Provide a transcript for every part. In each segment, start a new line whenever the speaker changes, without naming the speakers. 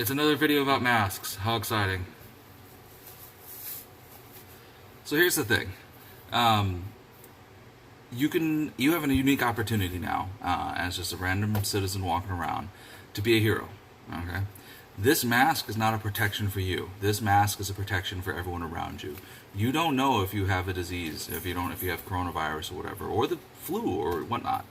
It's another video about masks. How exciting. So here's the thing. You have a unique opportunity now, as just a random citizen walking around, to be a hero. Okay? This mask is not a protection for you. This mask is a protection for everyone around you. You don't know if you have a disease, if you have coronavirus or whatever, or the flu or whatnot.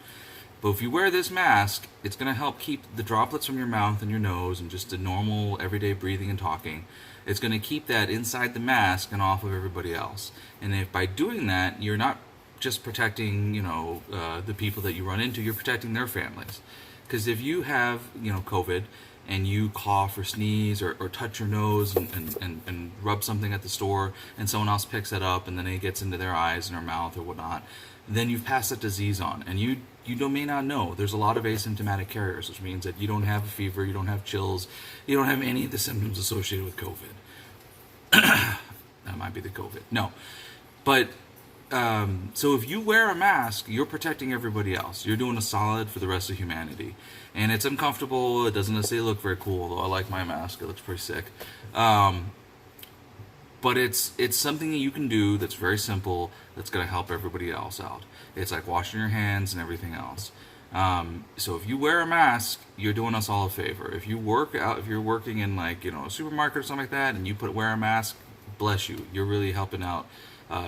But if you wear this mask, it's going to help keep the droplets from your mouth and your nose and just the normal everyday breathing and talking. It's going to keep that inside the mask and off of everybody else. And if by doing that, you're not just protecting, the people that you run into, you're protecting their families. Because if you have, COVID, and you cough or sneeze or touch your nose and rub something at the store, and someone else picks it up and then it gets into their eyes and their mouth or whatnot, then you've passed that disease on. And you may not know. There's a lot of asymptomatic carriers, which means that you don't have a fever, you don't have chills, you don't have any of the symptoms associated with COVID. That might be the COVID. No. But so if you wear a mask, you're protecting everybody else. You're doing a solid for the rest of humanity. And it's uncomfortable. It doesn't necessarily look very cool, although I like my mask. It looks pretty sick. But it's something that you can do that's very simple, that's going to help everybody else out. It's like washing your hands and everything else. So if you wear a mask, you're doing us all a favor. If you're working in a supermarket or something like that, and you wear a mask, bless you. You're really helping out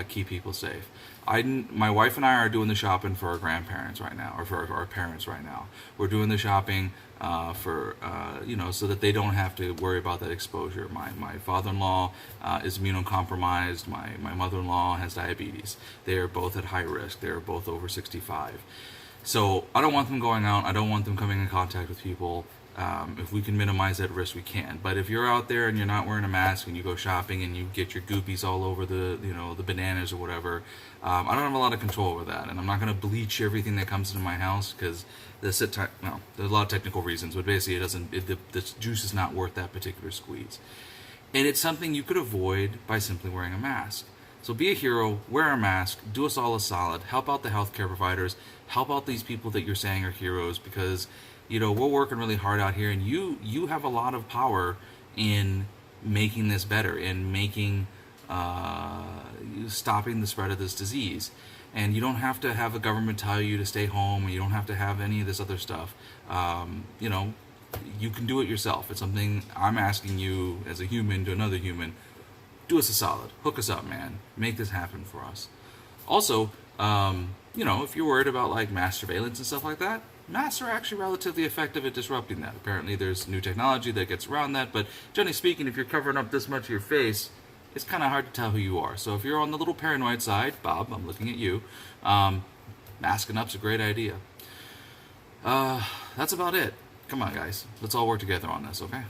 keep people safe. My wife and I are doing the shopping for our grandparents right now, or for our parents right now. We're doing the shopping so that they don't have to worry about that exposure. My father-in-law is immunocompromised. My mother-in-law has diabetes. They are both at high risk. They are both over 65. So I don't want them going out. I don't want them coming in contact with people. If we can minimize that risk, we can. But if you're out there and you're not wearing a mask and you go shopping and you get your goopies all over the bananas or whatever, I don't have a lot of control over that. And I'm not going to bleach everything that comes into my house because there's a lot of technical reasons. But basically, the juice is not worth that particular squeeze. And it's something you could avoid by simply wearing a mask. So be a hero, wear a mask, do us all a solid, help out the healthcare providers, help out these people that you're saying are heroes, because we're working really hard out here, and you have a lot of power in making this better, in making stopping the spread of this disease. And you don't have to have a government tell you to stay home, or you don't have to have any of this other stuff. You can do it yourself. It's something I'm asking you as a human to another human. Do us a solid. Hook us up, man. Make this happen for us. Also, if you're worried about mass surveillance and stuff like that, masks are actually relatively effective at disrupting that. Apparently there's new technology that gets around that, but generally speaking, if you're covering up this much of your face, it's kind of hard to tell who you are. So if you're on the little paranoid side, Bob, I'm looking at you, masking up's a great idea. That's about it. Come on, guys. Let's all work together on this, okay?